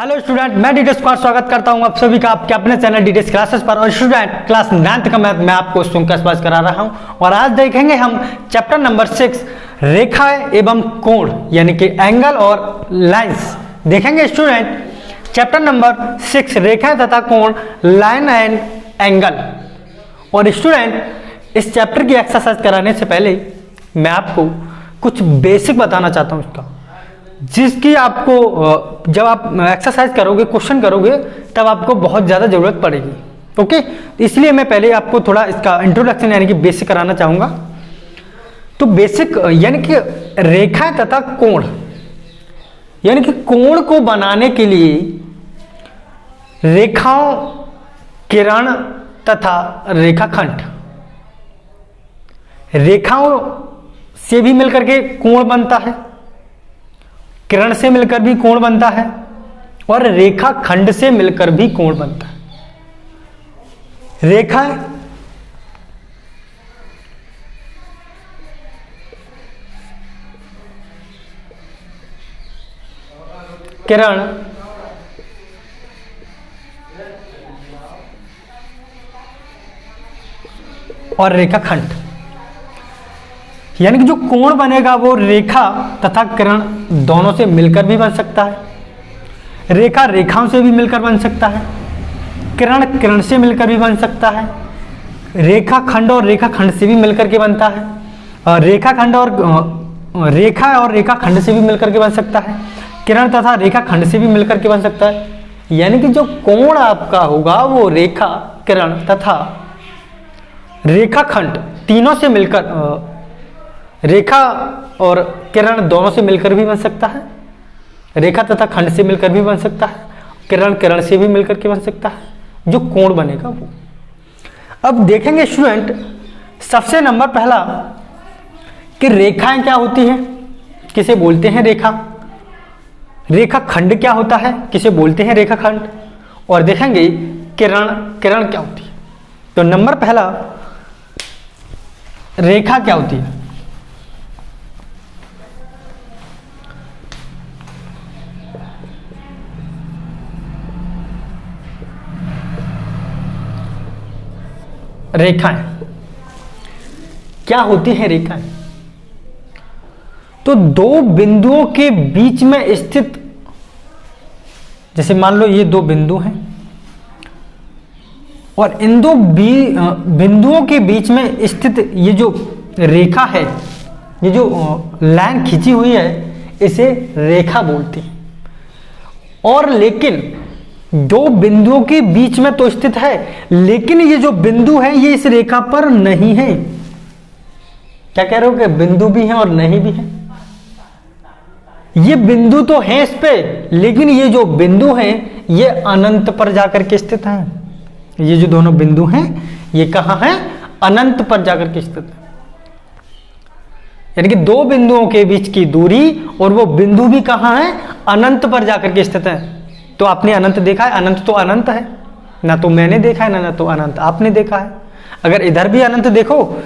Hello student, मैं details squad स्वागत करता हूं आप सभी का आपके अपने चैनल डीटेल्स क्लासेस पर। और स्टूडेंट, क्लास 9th का मैथ मैं आपको सुनकर करा रहा हूं और आज देखेंगे हम चैप्टर नंबर 6 रेखाएं एवं कोण यानी कि एंगल और लाइंस देखेंगे। स्टूडेंट, चैप्टर नंबर 6 रेखाएं तथा कोण, लाइन एंड एंगल। और स्टूडेंट, इस चैप्टर की एक्सरसाइज कराने से पहले मैं आपको कुछ बेसिक बताना चाहता हूं इसका, जिसकी आपको जब आप एक्सरसाइज करोगे, क्वेश्चन करोगे, तब आपको बहुत ज़्यादा ज़रूरत पड़ेगी। ओके, इसलिए मैं पहले आपको थोड़ा इसका इंट्रोडक्शन यानी कि बेसिक कराना चाहूँगा। तो बेसिक यानी कि रेखाएं तथा कोण यानी कि कोण को बनाने के लिए रेखाओं, किरण तथा रेखाखंड, रेखाओं से भी मिलकर के कोण बनता है, किरण से मिलकर भी कोण बनता है और रेखा खंड से मिलकर भी कोण बनता है। रेखा किरण और रेखा खंड यानी कि जो कोण बनेगा वो रेखा तथा किरण दोनों से मिलकर भी बन सकता है, रेखा रेखाओं से भी मिलकर बन सकता है, किरण किरण से मिलकर भी बन सकता है, रेखा खंड और रेखा खंड से भी मिलकर के बनता है, और रेखा खंड और रेखा खंड से भी मिलकर के बन सकता है, किरण तथा रेखा खंड से भी मिलकर के बन सकता है। यानी कि जो कोण आपका होगा वो रेखा, किरण तथा रेखा खंड तीनों से मिलकर, रेखा और किरण दोनों से मिलकर भी बन सकता है, रेखा तथा खंड से मिलकर भी बन सकता है, किरण किरण से भी मिलकर के बन सकता है, जो कोण बनेगा वो। अब देखेंगे स्टूडेंट, सबसे नंबर पहला कि रेखाएं क्या होती हैं, किसे बोलते हैं रेखा, रेखा खंड क्या होता है, किसे बोलते हैं रेखा खंड, और देखेंगे किरण किरण क्या होती है। तो नंबर पहला, रेखा क्या होती है। रेखाएं क्या होती है। रेखाएं तो दो बिंदुओं के बीच में स्थित, जैसे मान लो ये दो बिंदु हैं और इन दो बिंदुओं के बीच में स्थित ये जो रेखा है, ये जो लाइन खींची हुई है, इसे रेखा बोलते हैं। और लेकिन दो बिंदुओं के बीच में तो स्थित है, लेकिन ये जो बिंदु है ये इस रेखा पर नहीं है। क्या कह रहे हो कि बिंदु भी है और नहीं भी है। ये बिंदु तो है इस पे, लेकिन ये जो बिंदु है ये अनंत पर जाकर के स्थित है। ये जो दोनों बिंदु हैं ये कहां है, अनंत पर जाकर के स्थित है। यानी कि दो बिंदुओं के बीच की दूरी और वो बिंदु भी कहां है, अनंत पर जाकर के स्थित है। तो आपने अनंत देखा है, अनंत तो अनंत है ना, तो मैंने देखा है ना तो अनंत आपने देखा है। अगर इधर भी अनंत देखो,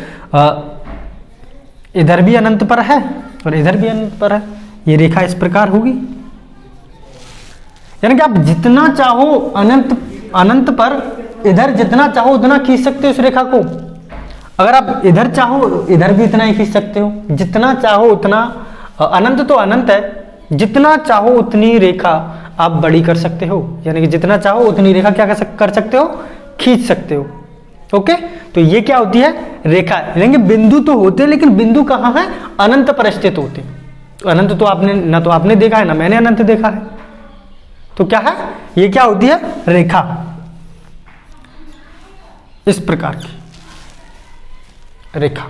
इधर भी अनंत पर है और इधर भी अनंत पर है, ये रेखा इस प्रकार होगी। यानी कि आप जितना चाहो अनंत पर, इधर जितना चाहो उतना खींच सकते हो इस रेखा को। अगर आप इधर चाहो इधर भी इतना ही खींच सकते हो, जितना चाहो उतना। अनंत तो अनंत है, जितना चाहो उतनी रेखा आप बड़ी कर सकते हो। यानी कि जितना चाहो उतनी रेखा क्या कर सकते हो, खींच सकते हो। ओके, तो ये क्या होती है, रेखा। यानी बिंदु तो होते हैं, लेकिन बिंदु कहाँ है, अनंत पर स्थित होते हैं। तो अनंत तो आपने ना तो आपने देखा है ना मैंने अनंत देखा है, तो क्या है, ये क्या होती है, रेखा। इस प्रकार की रेखा।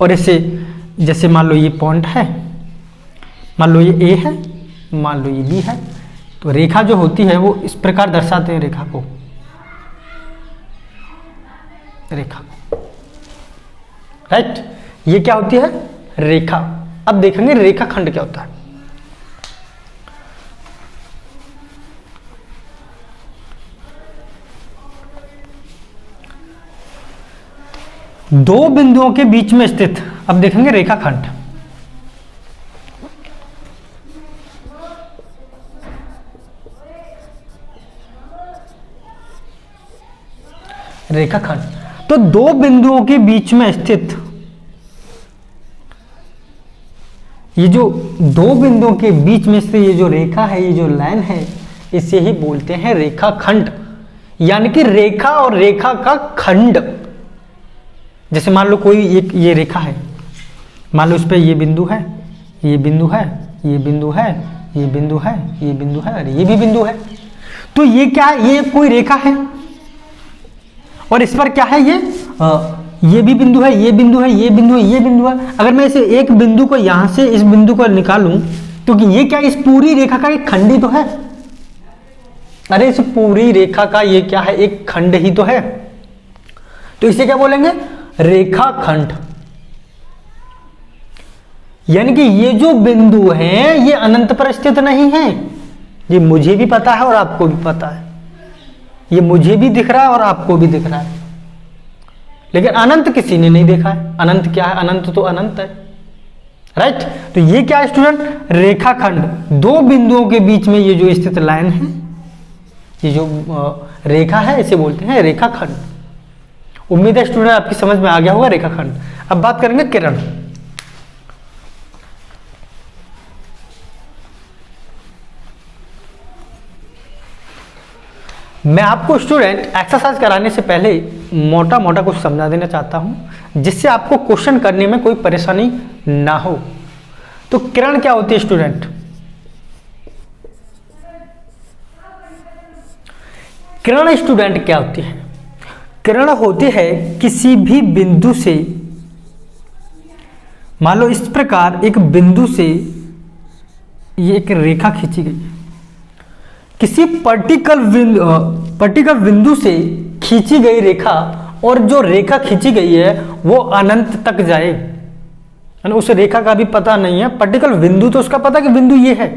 और इसे जैसे मान लो ये पॉइंट है, मान लो ये ए है, मान लो ये बी है, तो रेखा जो होती है वो इस प्रकार दर्शाते हैं रेखा को, रेखा। राइट, ये क्या होती है, रेखा। अब देखेंगे रेखा खंड क्या होता है। दो बिंदुओं के बीच में स्थित, अब देखेंगे रेखा खंड। रेखाखंड। तो दो बिंदुओं के बीच में स्थित, ये जो दो बिंदुओं के बीच में से ये जो रेखा है, ये जो लाइन है, इसे ही बोलते हैं रेखाखंड, यानी कि रेखा और रेखा का खंड। जैसे मान लो कोई एक ये रेखा है, मान लो इस पे ये बिंदु है, ये बिंदु है, ये बिंदु है, ये बिंदु है, ये बिंदु है, और ये भी बिंदु है। तो ये क्या है, ये कोई रेखा है, और इस पर क्या है, ये भी बिंदु है, ये बिंदु है, ये बिंदु है, ये बिंदु है। अगर मैं इसे एक बिंदु को यहां से इस बिंदु को निकालूं तो ये क्या, इस पूरी रेखा का एक खंड ही तो है। अरे इस पूरी रेखा का ये क्या है, एक खंड ही तो है। तो इसे क्या बोलेंगे, रेखाखंड। यानी कि ये जो बिंदु हैं ये अनंत पर स्थित नहीं है, ये मुझे भी पता है और आपको भी पता है, ये मुझे भी दिख रहा है और आपको भी दिख रहा है, लेकिन अनंत किसी ने नहीं देखा है। अनंत क्या है, अनंत तो अनंत है, राइट। तो ये क्या है स्टूडेंट, रेखाखंड। दो बिंदुओं के बीच में ये जो स्थित लाइन है, ये जो रेखा है, इसे बोलते हैं रेखाखंड। उम्मीद है स्टूडेंट आपकी समझ में आ गया होगा रेखाखंड। अब बात करेंगे किरण। मैं आपको स्टूडेंट एक्सरसाइज कराने से पहले मोटा मोटा कुछ समझा देना चाहता हूं, जिससे आपको क्वेश्चन करने में कोई परेशानी ना हो। तो किरण क्या होती है स्टूडेंट, किरण स्टूडेंट क्या होती है, किरण होती है किसी भी बिंदु से, मान लो इस प्रकार एक बिंदु से ये एक रेखा खींची गई है, किसी पर्टिकुलर बिंदु से खींची गई रेखा, और जो रेखा खींची गई है वो अनंत तक जाए। उस रेखा का भी पता नहीं है, पर्टिकुलर बिंदु तो उसका पता कि बिंदु ये है,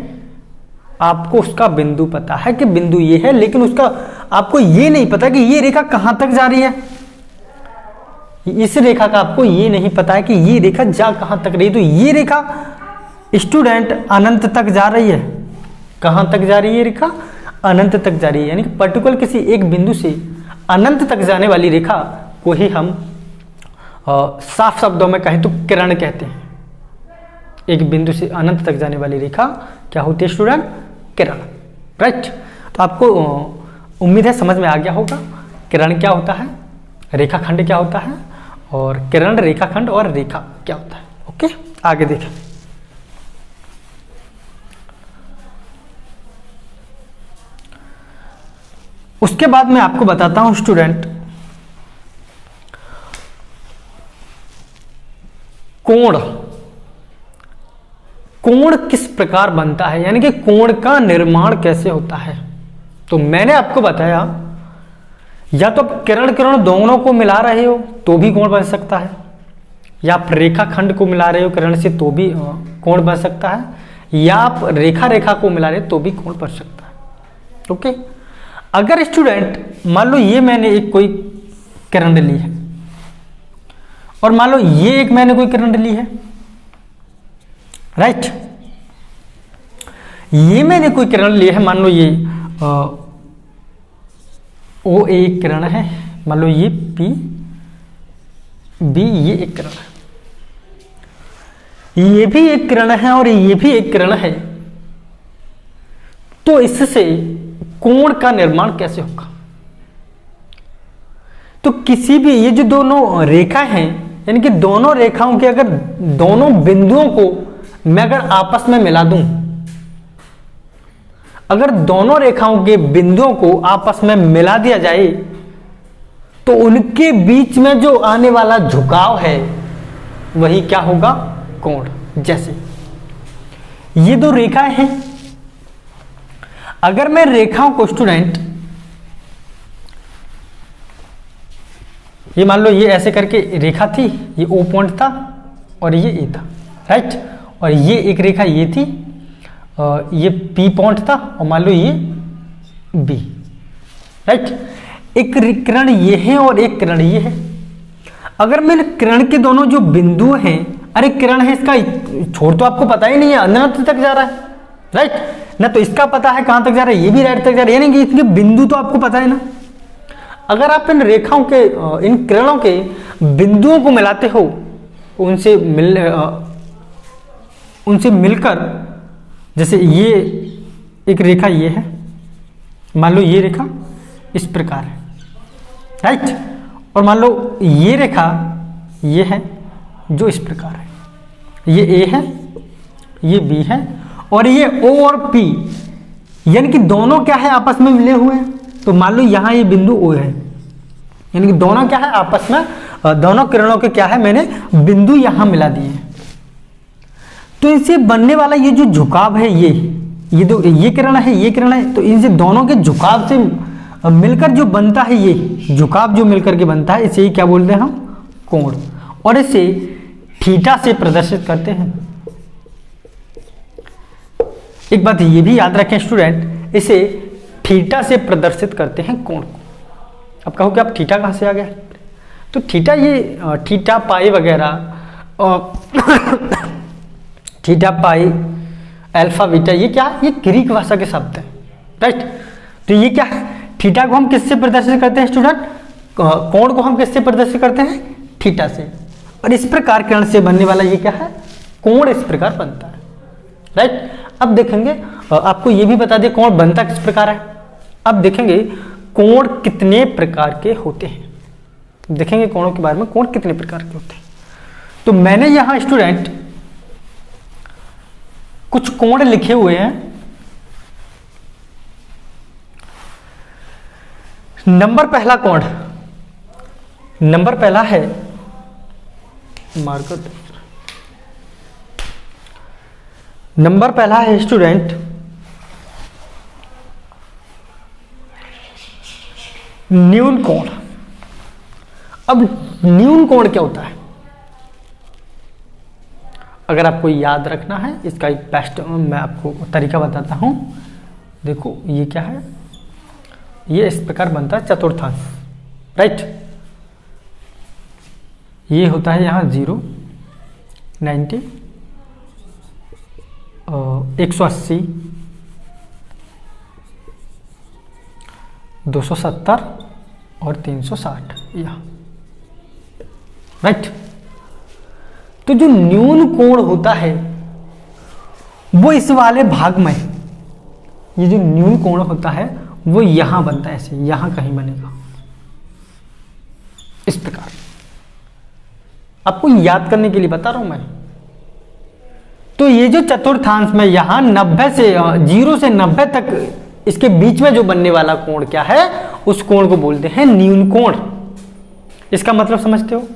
आपको उसका बिंदु पता है कि बिंदु ये है, लेकिन उसका आपको ये नहीं पता कि ये रेखा कहां तक जा रही है। इस रेखा का आपको ये नहीं पता है कि ये रेखा जा कहां तक रही। तो ये रेखा स्टूडेंट अनंत तक जा रही है। कहां तक जा रही है रेखा, अनंत तक जा रही है। यानी कि पर्टिकुलर किसी एक बिंदु से अनंत तक जाने वाली रेखा को ही हम साफ शब्दों में कहें तो किरण कहते हैं। एक बिंदु से अनंत तक जाने वाली रेखा क्या होती है स्टूडेंट, किरण, राइट। तो आपको उम्मीद है समझ में आ गया होगा किरण क्या होता है, रेखाखंड क्या होता है, और किरण, रेखाखंड और रेखा क्या होता है। ओके, आगे देखें। उसके बाद मैं आपको बताता हूं स्टूडेंट कोण, कोण किस प्रकार बनता है, यानी कि कोण का निर्माण कैसे होता है। तो मैंने आपको बताया, या तो आप किरण किरण दोनों को मिला रहे हो तो भी कोण बन सकता है, या आप रेखाखंड को मिला रहे हो किरण से तो भी कोण बन सकता है, या आप रेखा रेखा को मिला रहे हो तो भी कोण बन सकता है। ओके, अगर स्टूडेंट मान लो ये मैंने एक कोई किरण ली है, और मान लो ये एक मैंने कोई किरण ली है, राइट। ये मैंने कोई किरण ली है, मान लो ये ओ एक किरण है, मान लो ये पी बी, ये एक किरण है, ये भी एक किरण है और ये भी एक किरण है। तो इससे कोण का निर्माण कैसे होगा। तो किसी भी ये जो दोनों रेखा हैं, यानी कि दोनों रेखाओं के अगर दोनों बिंदुओं को मैं अगर आपस में मिला दूं, अगर दोनों रेखाओं के बिंदुओं को आपस में मिला दिया जाए तो उनके बीच में जो आने वाला झुकाव है वही क्या होगा, कोण। जैसे ये दो रेखाएं हैं, अगर मैं रेखाओं को स्टूडेंट ये मान लो ये ऐसे करके रेखा थी, ये ओ पॉइंट था और ये ए था, राइट। और ये एक रेखा ये थी, ये पी पॉइंट था, और मान लो ये बी, राइट। एक किरण ये है और एक किरण ये है। अगर मैंने किरण के दोनों जो बिंदु हैं, अरे किरण है इसका छोर तो आपको पता ही नहीं है, अनंत तक जा रहा है, राइट ना। तो इसका पता है कहां तक जा रहा है, ये भी राइट तक जा रहा है, यानी कि इसके बिंदु तो आपको पता है ना। अगर आप इन रेखाओं के इन किरणों के बिंदुओं को मिलाते हो, उनसे मिलकर, जैसे ये एक रेखा ये है, मान लो ये रेखा इस प्रकार है, राइट, और मान लो ये रेखा ये है जो इस प्रकार है, ये ए है, ये बी है, और ये ओ और पी, यानी कि दोनों क्या है आपस में मिले हुए हैं। तो मान लो यहां ये बिंदु ओ है, यानी कि दोनों क्या है आपस में, दोनों किरणों के क्या है मैंने बिंदु यहां मिला दिए हैं। तो इनसे बनने वाला ये जो झुकाव है, ये किरण है, ये किरण है, तो इनसे दोनों के झुकाव से मिलकर जो बनता है, ये झुकाव जो मिलकर के बनता है, इसे क्या बोलते हैं हम, कोण, और इसे थीटा से प्रदर्शित करते हैं। एक बात ये भी याद रखें स्टूडेंट, इसे थीटा से प्रदर्शित करते हैं कोण को। अब कहो कि आप थीटा कहां से आ गया, तो थीटा ये थीटा पाई वगैरह थीटा पाई अल्फा बीटा, ये क्या है, ये ग्रीक भाषा के शब्द हैं, राइट। तो ये क्या है, थीटा को हम किससे प्रदर्शित करते हैं स्टूडेंट, कोण को हम किससे प्रदर्शित करते हैं, थीटा से। और इस प्रकार किरण से बनने वाला ये क्या है, कोण इस प्रकार बनता है, राइट। अब देखेंगे, आपको ये भी बता दें कोण बनता किस प्रकार है। अब देखेंगे कोण कितने प्रकार के होते हैं, देखेंगे कोणों के बारे में, कोण कितने प्रकार के होते हैं। तो मैंने यहां स्टूडेंट कुछ कोण लिखे हुए हैं। नंबर पहला कोण, नंबर पहला है मार्कर, नंबर पहला है स्टूडेंट न्यून कोण। अब न्यून कोण क्या होता है, अगर आपको याद रखना है, इसका एक बेस्ट मैं आपको तरीका बताता हूं। देखो ये क्या है, ये इस प्रकार बनता है चतुर्थांश, राइट। ये होता है यहां 0, 90, 180, 270 और 360, यह, राइट। तो जो न्यून कोण होता है वो इस वाले भाग में, ये जो न्यून कोण होता है वो यहां बनता है, ऐसे यहां कहीं बनेगा इस प्रकार। आपको याद करने के लिए बता रहा हूं मैं। तो ये जो चतुर्थांश में यहां 90 से 0 से 90 तक इसके बीच में जो बनने वाला कोण क्या है, उस कोण को बोलते हैं न्यून कोण। इसका मतलब समझते हो,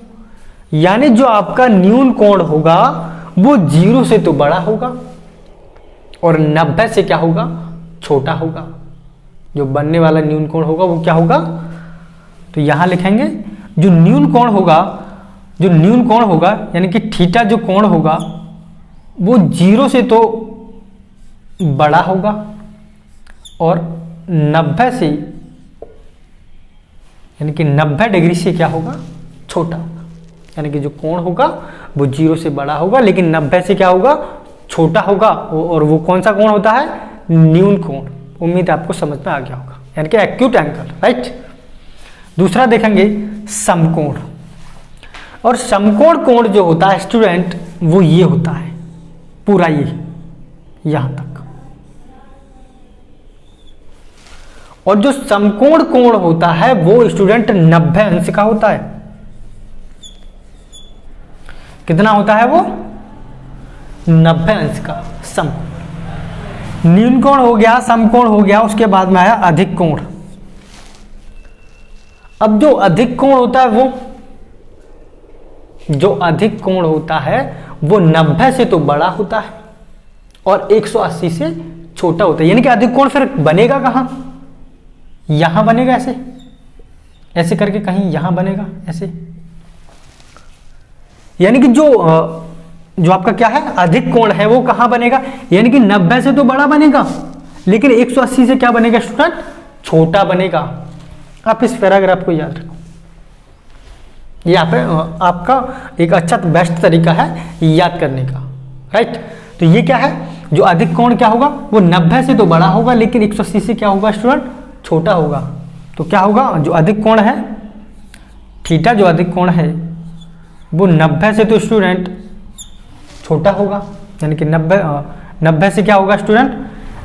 यानी जो आपका न्यून कोण होगा वो 0 से तो बड़ा होगा और 90 से क्या होगा, छोटा होगा। जो बनने वाला न्यून कोण होगा वो क्या होगा, तो यहां लिखेंगे जो न्यून कोण होगा, जो न्यून कोण होगा यानी कि थीटा जो कोण होगा वो 0 से तो बड़ा होगा और 90 से, यानी कि 90 डिग्री से क्या होगा, छोटा होगा। यानी कि जो कोण होगा वो 0 से बड़ा होगा लेकिन 90 से क्या होगा, छोटा होगा। और वो कौन सा कोण होता है, न्यून कोण। उम्मीद आपको समझ में आ गया होगा, यानी कि एक्यूट एंगल, राइट। दूसरा देखेंगे समकोण। और समकोण कोण जो होता है स्टूडेंट वो ये होता है पूरा, ये यहां तक। और जो समकोण कोण होता है वो स्टूडेंट 90 अंश का होता है। कितना होता है वो, 90 अंश का समकोण। न्यून कोण हो गया, समकोण हो गया, उसके बाद में आया अधिक कोण। अब जो अधिक कोण होता है वो, जो अधिक कोण होता है वो 90 से तो बड़ा होता है और 180 से छोटा होता है। यानी कि अधिक कोण फिर बनेगा कहां, यहां बनेगा, ऐसे ऐसे करके कहीं यहां बनेगा ऐसे। यानी कि जो आपका क्या है अधिक कोण है वो कहां बनेगा, यानी कि 90 से तो बड़ा बनेगा लेकिन 180 से क्या बनेगा स्टूडेंट, छोटा बनेगा। आप इस पैराग्राफ को याद रखो, ये आपका एक अच्छा बेस्ट तरीका है याद करने का, राइट। तो ये क्या है, जो अधिक कोण क्या होगा वो 90 से तो बड़ा होगा लेकिन 180 से क्या होगा स्टूडेंट, छोटा होगा। तो क्या होगा, जो अधिक कोण है थीटा, जो अधिक कोण है वो 90 से तो स्टूडेंट छोटा होगा, यानी कि 90 से क्या होगा स्टूडेंट,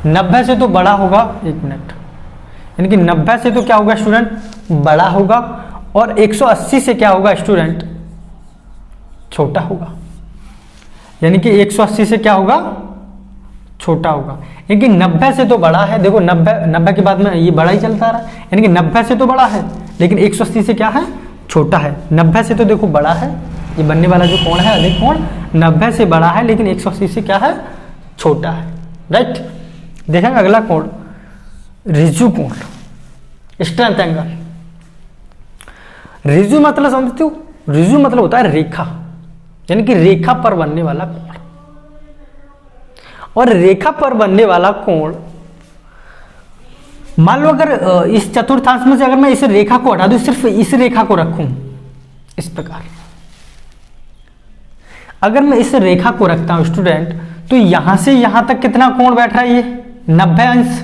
90 से तो बड़ा होगा, एक मिनट, यानी कि 90 से तो क्या होगा स्टूडेंट, बड़ा होगा, और 180 से क्या होगा स्टूडेंट, छोटा होगा। यानी कि 180 से क्या होगा, छोटा होगा, यानी कि 90 से तो बड़ा है। देखो 90 के बाद में ये बड़ा ही चलता रहा, यानी कि 90 से तो बड़ा है लेकिन 180 से क्या है, छोटा है। 90 से तो देखो बड़ा है, ये बनने वाला जो कोण है अधिक कोण 90 से बड़ा है, लेकिन 180 से क्या है, छोटा है। राइट, देखेंगे अगला कोण रिजु कोण, स्ट्रेंथ एंगल। रिजु मतलब समझते हो, रिजु मतलब होता है रेखा, यानी कि रेखा पर बनने वाला कोण। और रेखा पर बनने वाला कोण, मान लो अगर इस चतुर्थांश में से अगर मैं इस रेखा को हटा दूं, सिर्फ इस रेखा को रखूं इस प्रकार, अगर मैं इस रेखा को रखता हूं स्टूडेंट, तो यहां से यहां तक कितना कोण बैठ रहा है, ये 90 अंश,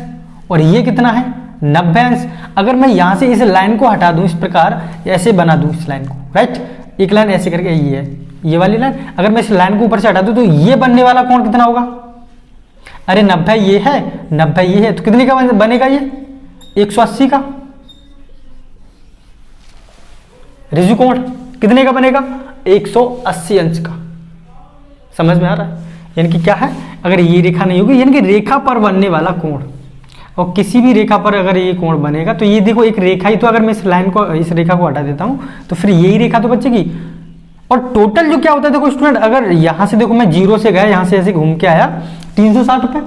और ये कितना है 90 अंश। अगर मैं यहां से इस लाइन को हटा दूं इस प्रकार, ऐसे बना दूं इस लाइन को, राइट, एक लाइन ऐसे करके, ये है ये वाली लाइन, अगर मैं इस लाइन को ऊपर से हटा दूं तो ये बनने वाला कोण कितना होगा, अरे 90 ये है, 90 ये है, तो कितने का बनेगा ये, 180 का। रिजु कोण कितने का बनेगा, 180 अंश का। समझ में आ रहा है, यानी कि क्या है, अगर ये रेखा नहीं होगी, यानी कि रेखा पर बनने वाला कोण, और किसी भी रेखा पर अगर ये कोण बनेगा, तो ये देखो एक रेखा ही, तो अगर मैं इस लाइन को, इस रेखा को हटा देता हूं तो फिर यही रेखा तो बचेगी। और टोटल जो क्या होता है, देखो स्टूडेंट, अगर यहां से देखो मैं 0 से गया, यहां से ऐसे घूम के आया 360 पे,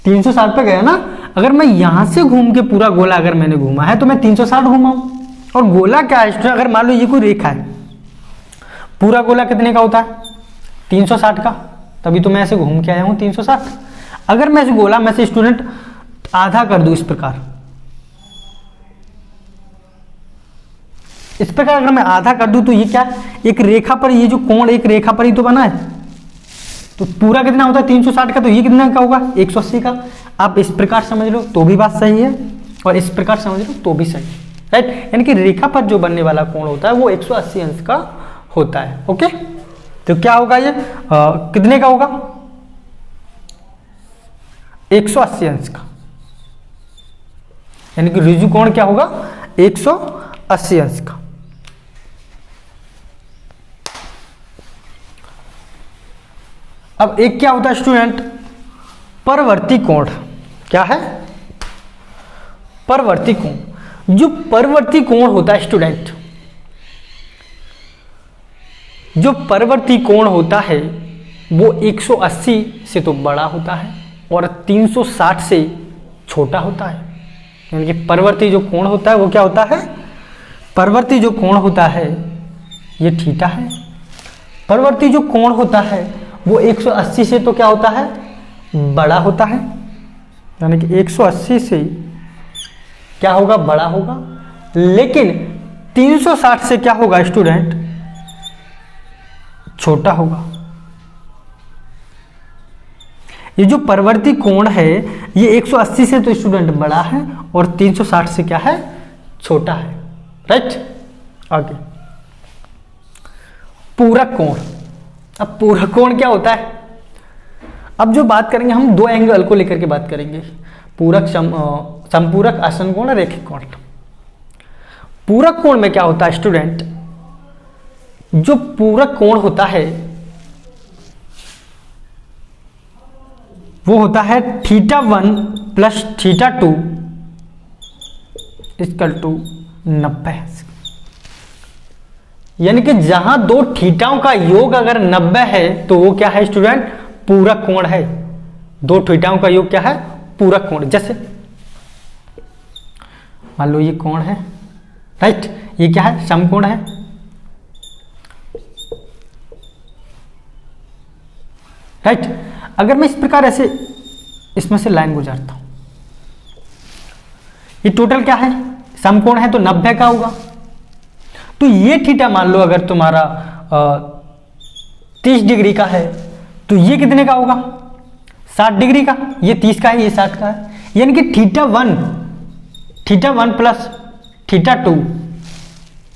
360 पे गया ना, अगर मैं यहां से घूम के पूरा गोला अगर मैंने घूमा है तो मैं 360 घूमा हूं। और गोला क्या है स्टूडेंट, अगर मान लो ये कोई रेखा है, पूरा गोला कितने का होता है, 360 का, तभी तो मैं ऐसे घूम के आया हूं 360। अगर मैं इस गोला में से स्टूडेंट आधा कर दूं इस प्रकार, इस प्रकार अगर मैं आधा कर दूं, तो ये क्या, एक रेखा पर, ये जो कोण एक रेखा पर ही तो बना है, तो पूरा कितना होता है 360 का, तो ये कितना का होगा, 180 का। आप इस प्रकार समझ लो तो भी बात सही है, और इस प्रकार समझ लो तो भी सही है, राइट। यानी कि रेखा पर जो बनने वाला कोण होता है वो 180 अंश का होता है। ओके, तो क्या होगा ये, कितने का होगा, 180 अंश का, यानी कि रिजु कोण क्या होगा, 180 अंश का। अब एक क्या होता है स्टूडेंट, परवर्ती कोण। क्या है, परवर्ती कोण। जो परवर्ती कोण होता है स्टूडेंट, जो परवर्ती कोण होता है वो 180 से तो बड़ा होता है और 360 से छोटा होता है। यानी कि परवर्ती जो कोण होता है वो क्या होता है, परवर्ती जो कोण होता है ये थीटा है। परवर्ती जो कोण होता है वो 180 से तो क्या होता है, बड़ा होता है, यानी कि 180 से क्या होगा, बड़ा होगा। लेकिन 360 से क्या होगा स्टूडेंट, छोटा होगा। ये जो परवर्ती कोण है ये 180 से तो स्टूडेंट बड़ा है और 360 से क्या है, छोटा है, राइट। आगे पूरक कोण। अब पूरक कोण क्या होता है, अब जो बात करेंगे हम दो एंगल को लेकर के बात करेंगे, पूरक, संपूरक, आसन कोण और रेखिक कोण। पूरक कोण में क्या होता है स्टूडेंट, जो पूरक कोण होता है वो होता है θ1 प्लस θ2 इक्वल टू 90। यानी कि जहां दो थीटाओं का योग अगर 90 है तो वो क्या है स्टूडेंट, पूरक कोण है। दो थीटाओं का योग क्या है, पूरक कोण। जैसे मान लो ये कोण है, राइट, ये क्या है, समकोण है, राइट। अगर मैं इस प्रकार ऐसे इसमें से लाइन गुजारता हूं, ये टोटल क्या है, समकोण है तो 90 का होगा। तो ये थीटा मान लो अगर तुम्हारा 30 डिग्री का है तो ये कितने का होगा, 60 डिग्री का। ये 30 का है, ये 60 का है। यानी कि θ1 प्लस थीटा 2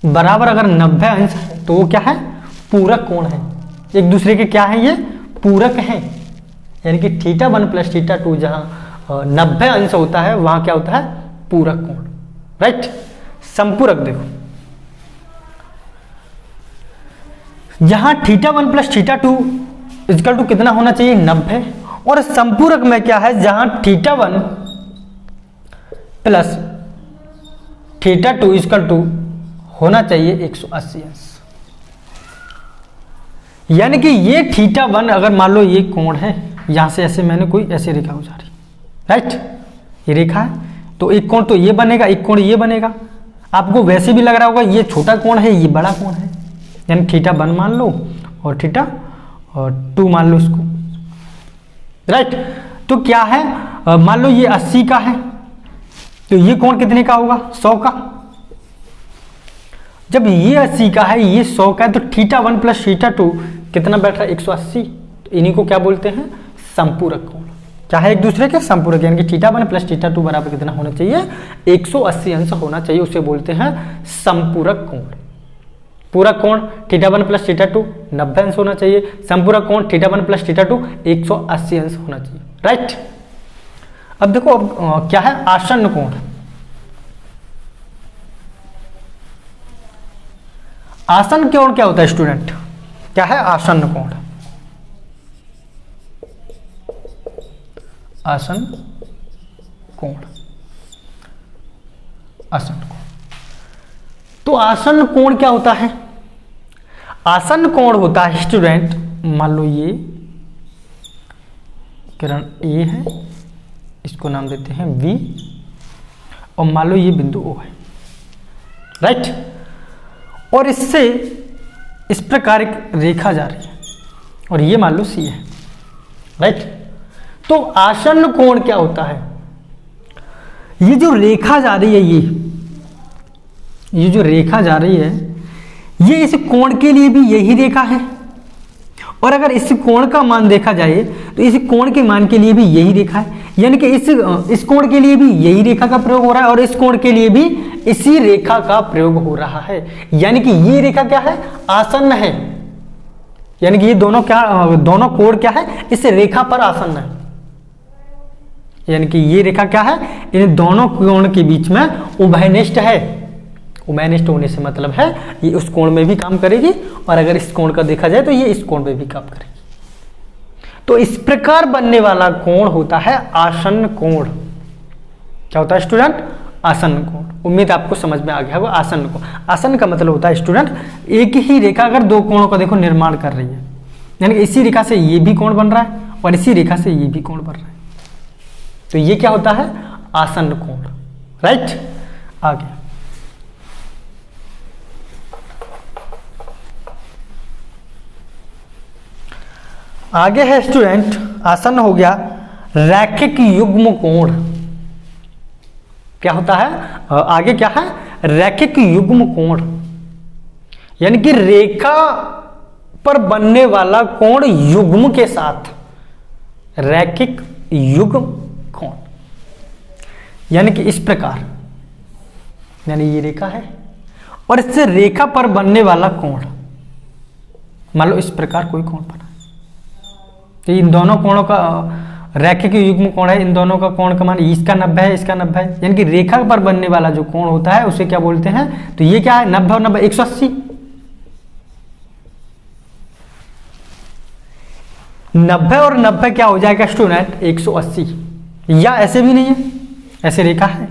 बराबर अगर 90 अंश है तो वो क्या है, पूरक कोण है। एक दूसरे के क्या है, ये पूरक है। यानी कि थीटा 1 प्लस थीटा 2 जहां 90 अंश होता है वहां क्या होता है, पूरक कोण, राइट। संपूरक देखो, जहां theta 1 plus theta 2 equal to कितना होना चाहिए, 90। और संपूरक में क्या है, जहां theta 1 plus theta 2 equal to होना चाहिए 180 अंश। यानी कि ये थीटा 1 अगर मान लो ये कोण है, यहां से ऐसे मैंने कोई ऐसे रेखा गुजारी, राइट, ये रेखा है, तो एक कोण तो ये बनेगा, एक कोण ये बनेगा। आपको वैसे भी लग रहा होगा ये छोटा कोण है, ये बड़ा कोण है, यानी थीटा 1 मान लो और थीटा और 2 मान लो इसको, राइट। तो क्या है, मान लो ये 80 का है, तो ये कोण कितने का होगा, 100 का। जब ये 80 का है, ये 100 का है, तो थीटा 1 प्लस थीटा 2 कितना बैठ रहा है, 180। तो इन्हीं को क्या बोलते हैं, संपूरक कोण। क्या है, एक दूसरे के संपूरक, यानी कि थीटा 1 प्लस थीटा 2 बराबर कितना होना चाहिए, 180 अंश होना चाहिए, उसे बोलते हैं संपूरक कोण। पूरक कोण थीटा 1 प्लस थीटा 2 90 अंश होना चाहिए, संपूरक कोण थीटा 1 प्लस थीटा 2 180 अंश होना चाहिए, राइट। अब देखो, अब क्या है, आसन्न कोण। आसन्न कोण क्या होता है स्टूडेंट, क्या है आसन्न कोण, आसन्न कोण, आसन्न कोण। तो आसन्न कोण क्या होता है, आसन्न कोण होता है स्टूडेंट, मान लो ये किरण ए है, इसको नाम देते हैं V, और मान लो ये बिंदु O है, राइट। और इससे इस प्रकार एक रेखा जा रही है और ये मान लो C है, राइट। तो आसन्न कोण क्या होता है, ये जो रेखा जा रही है, ये जो रेखा जा रही है, ये इस कोण के लिए भी यही रेखा है। और अगर इस कोण का मान देखा जाए तो इस कोण के मान के लिए भी यही रेखा है, यानी कि इस कोण के लिए भी यही रेखा का प्रयोग हो रहा है और इस कोण के लिए भी इसी रेखा का प्रयोग हो रहा है। यानी कि ये रेखा क्या है, आसन्न है, यानी कि ये दोनों कोण क्या है, इस रेखा पर आसन्न है। यानी कि ये रेखा क्या है, इन दोनों कोण के बीच में उभयनिष्ठ है। उभयनिष्ठ होने से मतलब है ये उस कोण में भी काम करेगी और अगर इस कोण का देखा जाए तो ये इस कोण में भी काम करेगी। तो इस प्रकार बनने वाला कोण होता है आसन्न कोण। क्या होता है स्टूडेंट, आसन्न कोण। उम्मीद आपको समझ में आ गया होगा आसन्न कोण। आसन्न का मतलब होता है स्टूडेंट, एक ही रेखा अगर दो कोणों का देखो निर्माण कर रही है, यानी कि इसी रेखा से ये भी कोण बन रहा है और इसी रेखा से ये भी कोण बन रहा है, तो ये क्या होता है, आसन्न कोण, राइट। आगे आगे है स्टूडेंट, आसन्न हो गया रैखिक युग्म कोण। क्या होता है, आगे क्या है, रैखिक युग्म कोण, यानी कि रेखा पर बनने वाला कोण युग्म के साथ, रैखिक युग्म कोण। यानी कि इस प्रकार, यानी ये रेखा है और इससे रेखा पर बनने वाला कोण, मान लो इस प्रकार कोई कोण बना, तो इन दोनों कोणों का रैखिक युग्म कोण है, इन दोनों का कोण का मान इसका 90 है, इसका 90 है, यानी कि रेखा पर बनने वाला जो कोण होता है उसे क्या बोलते हैं, तो ये क्या है 90 और 90 180। 90 और 90 क्या हो जाएगा स्टूडेंट, 180। या ऐसे भी नहीं है, ऐसे रेखा है,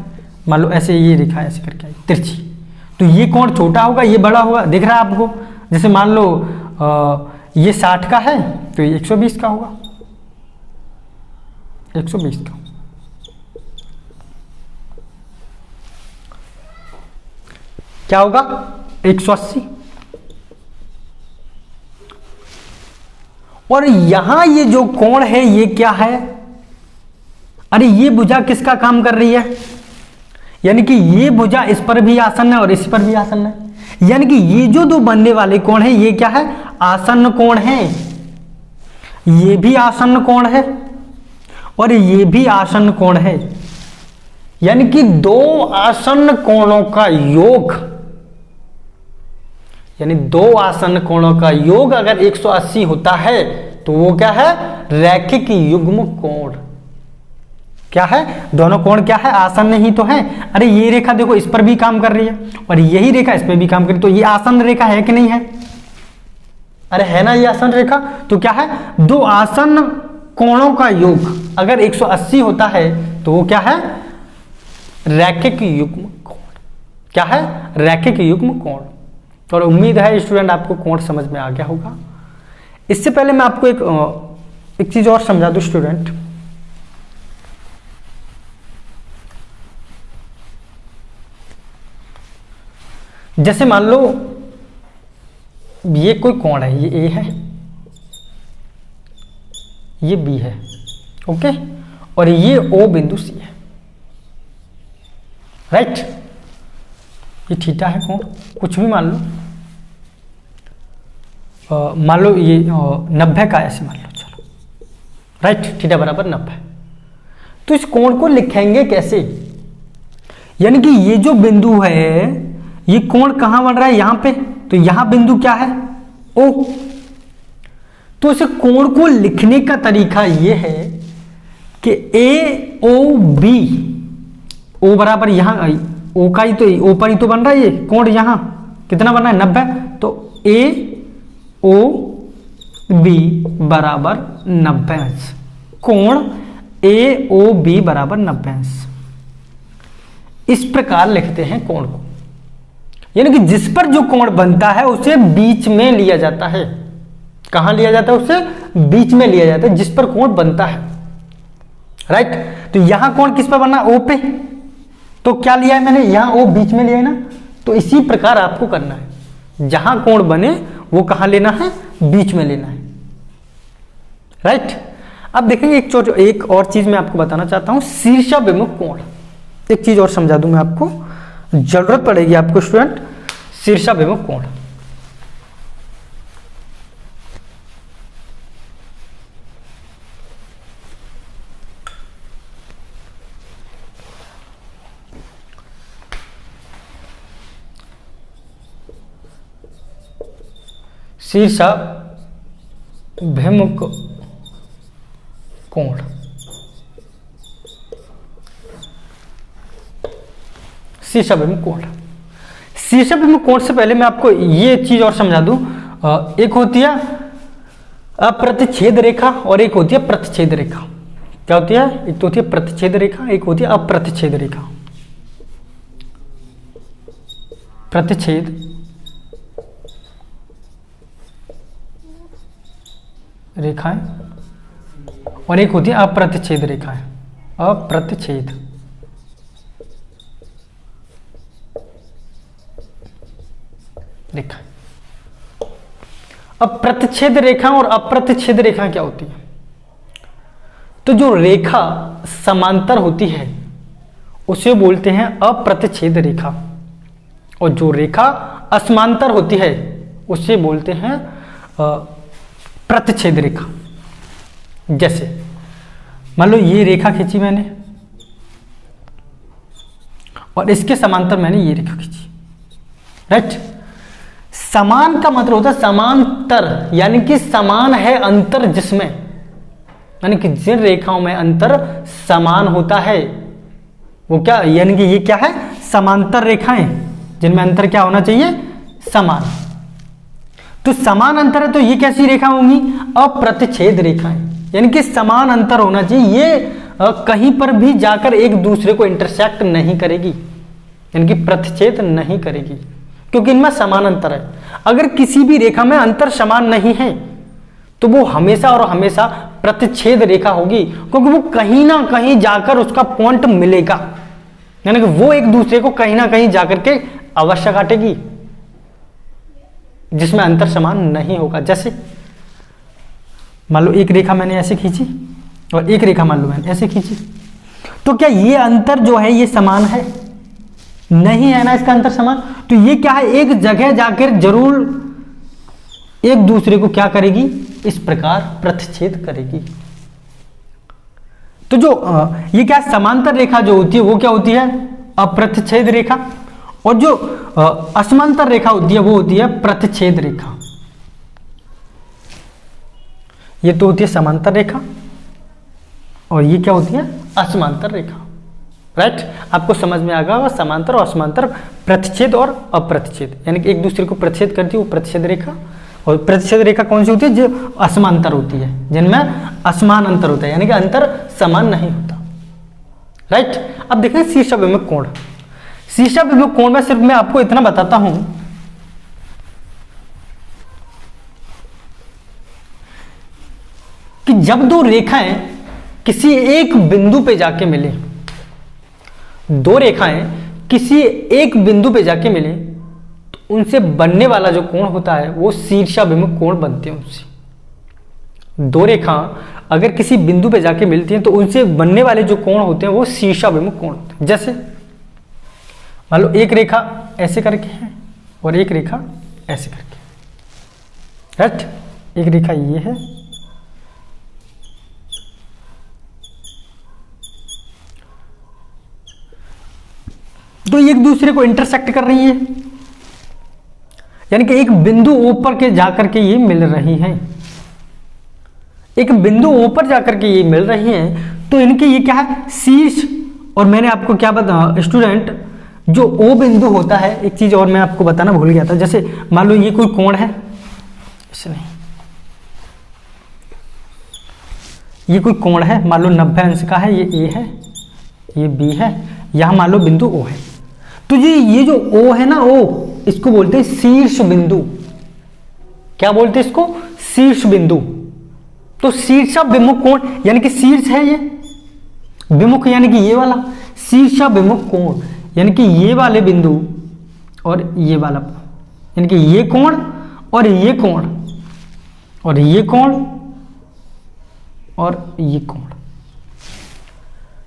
मान लो ऐसे ये रेखा ऐसे करके आई तिरछी, तो ये कोण छोटा होगा, ये बड़ा होगा, दिख रहा है आपको। जैसे मान लो ये 60 का है तो ये 120 का होगा, 120 का। क्या होगा, 180। और यहां ये जो कोण है ये क्या है, अरे ये भुजा किसका काम कर रही है, यानी कि ये भुजा इस पर भी आसन्न है और इस पर भी आसन्न है, यानी कि ये जो दो बनने वाले कोण है ये क्या है, आसन्न कोण है। ये भी आसन्न कोण है और ये भी आसन्न कोण है, यानी कि दो आसन्न कोणों का योग, यानी दो आसन्न कोणों का योग अगर 180 होता है तो वो क्या है, रैखिक युग्म कोण। क्या है, दोनों कोण क्या है, आसन्न ही तो है। अरे ये रेखा देखो इस पर भी काम कर रही है और यही रेखा इस पर भी काम कर रही है, तो ये आसन्न रेखा है कि नहीं है? अरे है ना, ये आसन्न रेखा। तो क्या है, दो आसन्न कोणों का योग अगर 180 होता है तो वो क्या है, रैखिक युग्म कोण। क्या है, रैखिक युग्म कोण। और उम्मीद है स्टूडेंट आपको कोण समझ में आ गया होगा। इससे पहले मैं आपको एक चीज और समझा दूं स्टूडेंट। जैसे मान लो ये कोई कोण है, ये ए है, ये बी है, ओके, और ये ओ बिंदु सी है, राइट। ये थीटा है कोण, कुछ भी मान लो, मान लो ये 90 का ऐसे मान लो, चलो, राइट, थीटा बराबर 90। तो इस कोण को लिखेंगे कैसे? यानी कि ये जो बिंदु है, ये कोण कहां बन रहा है, यहां पे, तो यहां बिंदु क्या है, ओ। तो इस कोण को लिखने का तरीका ये है कि ए ओ बी, ओ बराबर यहां, ओ का ही तो, ओ पर ही तो बन रहा है ये कोण, यहां कितना बन रहा है, 90। तो ए ओ बी बराबर 90 अंश, कोण ए ओ बी बराबर 90 अंश। इस प्रकार लिखते हैं कोण को, यानी कि जिस पर जो कोण बनता है उसे बीच में लिया जाता है। कहां लिया जाता है, उसे बीच में लिया जाता है जिस पर कोण बनता है, राइट। तो यहां कोण किस पर बनना, ओ पे, तो क्या लिया है मैंने, यहां ओ बीच में लिया है ना। तो इसी प्रकार आपको करना है, जहां कोण बने वो कहां लेना है, बीच में लेना है, राइट। अब देखेंगे एक और चीज मैं आपको बताना चाहता हूं, शीर्षाभिमुख कोण। एक चीज और समझा दूं मैं आपको, जरूरत पड़ेगी आपको स्टूडेंट, शीर्षाभिमुख कोण। शीर्षाभिमुख कोण, शीर्षाभिमुख कोण। शीर्षाभिमुख कोण से पहले मैं आपको ये चीज और समझा दूं, एक होती है अप्रतिच्छेद रेखा और एक होती है प्रतिच्छेद रेखा। क्या होती है, एक तो होती है प्रतिच्छेद रेखा, एक होती है अप्रतिच्छेद रेखा। प्रतिच्छेद रेखाएं और एक होती है अप्रतिच्छेद रेखाएं, अप्रतिच्छेद। रेखा, अब प्रतिच्छेद रेखा और अप्रतिच्छेद रेखा क्या होती है? तो जो रेखा समांतर होती है उसे बोलते हैं अप्रतिच्छेद रेखा, और जो रेखा असमांतर होती है उसे बोलते हैं प्रतिच्छेद रेखा। जैसे मान लो ये रेखा खींची मैंने और इसके समांतर मैंने ये रेखा खींची, राइट। समान का मतलब होता है समांतर, यानी कि समान है अंतर जिसमें, यानी कि जिन रेखाओं में अंतर समान होता है वो क्या, यानी कि ये क्या है, समांतर रेखाएं जिनमें अंतर क्या होना चाहिए, समान। तो समान अंतर है तो ये कैसी रेखा होंगी, अप्रतिच्छेद रेखाएं, यानी कि समान अंतर होना चाहिए, ये कहीं पर भी जाकर एक दूसरे को इंटरसेक्ट नहीं करेगी, यानी कि प्रतिच्छेद नहीं करेगी, क्योंकि इनमें समान अंतर है। अगर किसी भी रेखा में अंतर समान नहीं है तो वो हमेशा और हमेशा प्रतिच्छेद रेखा होगी, क्योंकि वो कहीं ना कहीं जाकर उसका पॉइंट मिलेगा, यानी कि वो एक दूसरे को कहीं ना कहीं जाकर के अवश्य काटेगी जिसमें अंतर समान नहीं होगा। जैसे मान लो एक रेखा मैंने ऐसे खींची और एक रेखा मान लो मैंने ऐसे खींची, तो क्या ये अंतर जो है ये समान है, नहीं है ना इसका अंतर समान। तो ये क्या है, एक जगह जाकर जरूर एक दूसरे को क्या करेगी, इस प्रकार प्रतिच्छेद करेगी। तो जो ये क्या समांतर रेखा जो होती है वो क्या होती है, अप्रतिच्छेद रेखा, और जो असमांतर रेखा होती है वो होती है प्रतिच्छेद रेखा। ये तो होती है समांतर रेखा और ये क्या होती है, असमांतर रेखा। राइट, आपको समझ में आ गया होगा समांतर और असमांतर, प्रतिच्छेद और अप्रतिच्छेद, यानी कि एक दूसरे को प्रतिच्छेद करती है वो प्रतिच्छेद रेखा, और प्रतिच्छेद रेखा कौन सी होती है, जो असमांतर होती है, जिनमें असमान अंतर होता है, यानी कि अंतर समान नहीं होता। राइट, अब देखें शीर्षाभिमुख कोण। शीर्षाभिमुख कोण में सिर्फ मैं आपको इतना बताता हूं कि जब दो रेखाएं किसी एक बिंदु पे जाके मिले, दो रेखाएं किसी एक बिंदु पे जाके मिले, तो उनसे बनने वाला जो कोण होता है वो शीर्षाभिमुख कोण बनते हैं उनसे। दो रेखा अगर किसी बिंदु पे जाके मिलती हैं तो उनसे बनने वाले जो कोण होते हैं वो शीर्षाभिमुख कोण होते हैं। जैसे मान लो एक रेखा ऐसे करके है और एक रेखा ऐसे करके, राइट, एक रेखा ये है तो एक दूसरे को इंटरसेक्ट कर रही है, यानी कि एक बिंदु ऊपर के जाकर के ये मिल रही हैं, एक बिंदु ऊपर जाकर के ये मिल रही हैं, तो इनके ये क्या है, शीर्ष। और मैंने आपको क्या बता स्टूडेंट, जो ओ बिंदु होता है, एक चीज और मैं आपको बताना भूल गया था, जैसे मान लो ये कोई कोण है, ऐसे नहीं, ये कोई कोण है, मान लो 90 अंश का है, ये ए है, ये बी है, यहां मान लो बिंदु ओ है, तो ये जो ओ है ना, ओ, इसको बोलते हैं शीर्ष बिंदु। क्या बोलते हैं इसको, शीर्ष बिंदु। तो शीर्षाभिमुख कोण यानी कि शीर्ष है ये, विमुख यानी कि ये वाला, शीर्षाभिमुख कोण यानी कि ये वाले बिंदु और ये वाला, यानी कि ये कोण और ये कोण और ये कोण और ये कोण।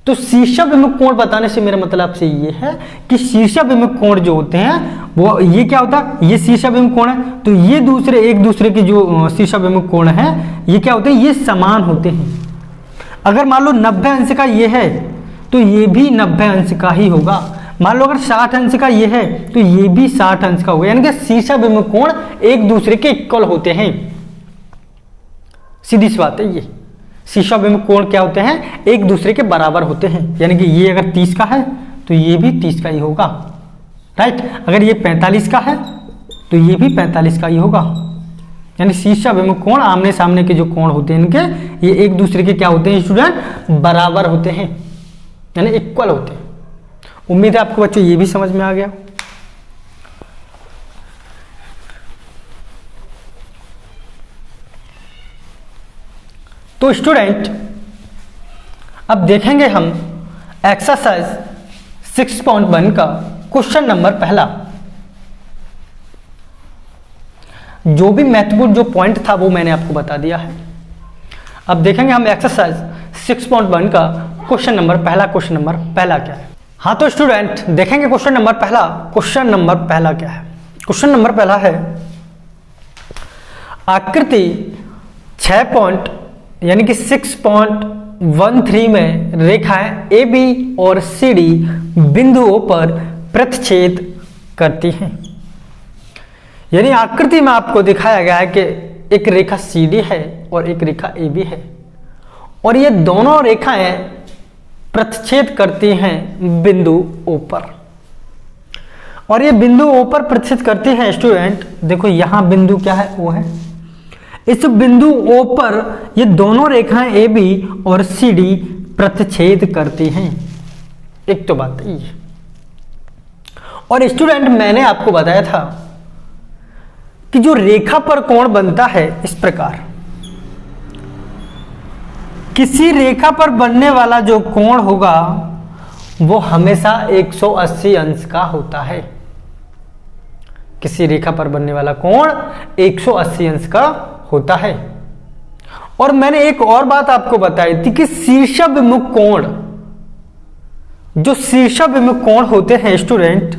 तो शीर्षाभिमुख कोण बताने से मेरा मतलब आपसे ये है कि शीर्षाभिमुख कोण जो होते हैं वो ये क्या होता है, ये शीर्षाभिमुख कोण है, तो ये दूसरे एक दूसरे के जो शीर्षाभिमुख कोण है ये क्या होते हैं, ये समान होते हैं। अगर मान लो 90 अंश का ये है तो ये भी 90 अंश का ही होगा, मान लो अगर 60 अंश का ये है तो ये भी 60 अंश का होगा, यानी कि शीर्षाभिमुख कोण एक दूसरे के इक्वल होते हैं। सीधी सी बात है, ये शीर्षाभिमुख कोण क्या होते हैं, एक दूसरे के बराबर होते हैं, यानी कि ये अगर 30 का है तो ये भी 30 का ही होगा। राइट, अगर ये 45 का है तो ये भी 45 का ही होगा, यानी शीर्षाभिमुख कोण आमने सामने के जो कोण होते हैं इनके, ये एक दूसरे के क्या होते हैं स्टूडेंट, बराबर होते हैं, यानी इक्वल होते हैं। उम्मीद है आपको बच्चों ये भी समझ में आ गया। तो स्टूडेंट अब देखेंगे हम एक्सरसाइज 6.1 का क्वेश्चन नंबर पहला। जो भी महत्वपूर्ण जो पॉइंट था वो मैंने आपको बता दिया है। अब देखेंगे हम एक्सरसाइज 6.1 का क्वेश्चन नंबर पहला। क्वेश्चन नंबर पहला क्या है? हाँ तो स्टूडेंट देखेंगे क्वेश्चन नंबर पहला। क्वेश्चन नंबर पहला क्या है? क्वेश्चन नंबर पहला है आकृति 6 यानी कि 6.13 में रेखाएं ए बी और सी डी बिंदुओं पर प्रतिच्छेद करती हैं। यानी आकृति में आपको दिखाया गया है कि एक रेखा सी डी है और एक रेखा ए बी है और ये दोनों रेखाएं प्रतिच्छेद करती हैं बिंदु ओ पर। और ये बिंदु ओ पर प्रतिच्छेद करती हैं स्टूडेंट। देखो यहां बिंदु क्या है? ओ है। इस बिंदु ओ पर ये दोनों रेखाएं ए बी और सी डी प्रतिच्छेद करती हैं। एक तो बात ये। और स्टूडेंट मैंने आपको बताया था कि जो रेखा पर कोण बनता है इस प्रकार, किसी रेखा पर बनने वाला जो कोण होगा वो हमेशा 180 अंश का होता है। किसी रेखा पर बनने वाला कोण 180 अंश का होता है। और मैंने एक और बात आपको बताई थी कि शीर्षाभिमुख कोण, जो शीर्षाभिमुख कोण होते हैं स्टूडेंट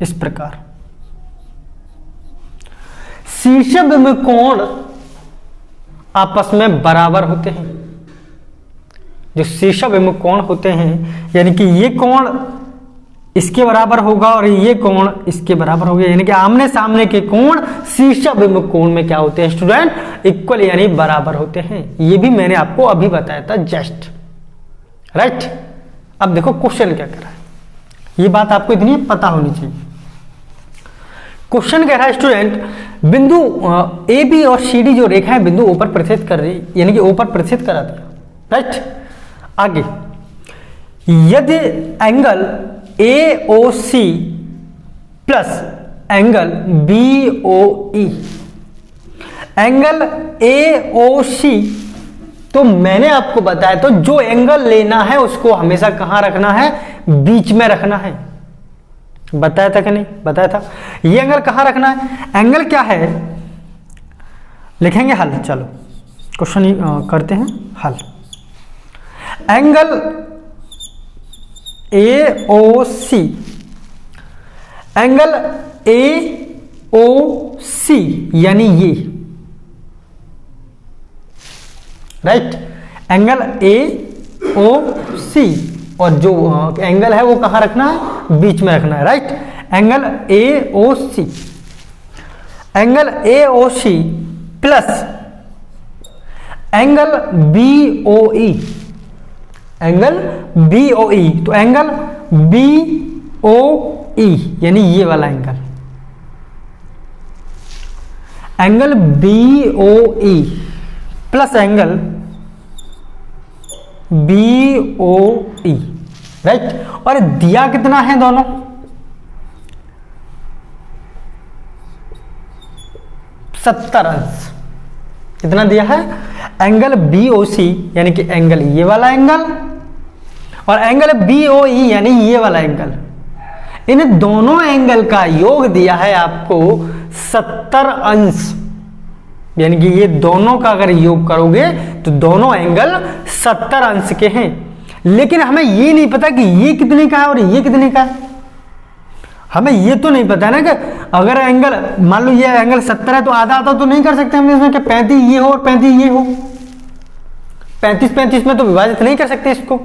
इस प्रकार, शीर्षाभिमुख कोण आपस में बराबर होते हैं। जो शीर्षाभिमुख कोण होते हैं, यानी कि ये कोण इसके बराबर होगा और ये कोण इसके बराबर होगा, यानी कि आमने सामने के कोण शीर्षाभिमुख कोण में क्या होते हैं स्टूडेंट, इक्वल यानी बराबर होते हैं। ये भी मैंने आपको अभी बताया था जस्ट, राइट। अब देखो क्वेश्चन क्या कर रहा है, ये बात आपको इतनी पता होनी चाहिए। क्वेश्चन कह रहा है स्टूडेंट, बिंदु ए बी और सी डी जो रेखाएं बिंदु ओ पर प्रतिच्छेद कर रही, यानी कि ओ पर प्रतिच्छेद करा दिया, राइट। आगे, यदि angle A O C plus angle B O E, angle A O C, तो मैंने आपको बताया तो जो एंगल लेना है उसको हमेशा कहां रखना है, बीच में रखना है। बताया था कि नहीं, बताया था। ये एंगल कहां रखना है, एंगल क्या है, लिखेंगे हल। चलो क्वेश्चन करते हैं हल। Angle A O C, angle A O सी यानी ये, राइट। एंगल ए ओ सी और जो एंगल है वो कहां रखना है, बीच में रखना है, right. Angle A O C, angle A O C plus angle B O E, angle B O E, तो एंगल बी ओ ई यानी ये वाला angle, angle B O E plus angle B O E, right. और दिया कितना है दोनों, सत्तर अंश। कितना दिया है, एंगल बी ओ सी यानी कि एंगल ये वाला एंगल और एंगल बी ओ ई यानी ये वाला एंगल, इन दोनों एंगल का योग दिया है आपको 70 अंश, यानी कि ये दोनों का अगर योग करोगे तो दोनों एंगल 70 अंश के हैं। लेकिन हमें ये नहीं पता कि ये कितने का है और ये कितने का है, हमें ये तो नहीं पता ना कि अगर एंगल मान लो ये एंगल 70 है तो आधा आधा तो नहीं कर सकते हम इसमें कि 35 ये हो और 35 ये हो, 35-35 में तो विभाजित नहीं कर सकते इसको,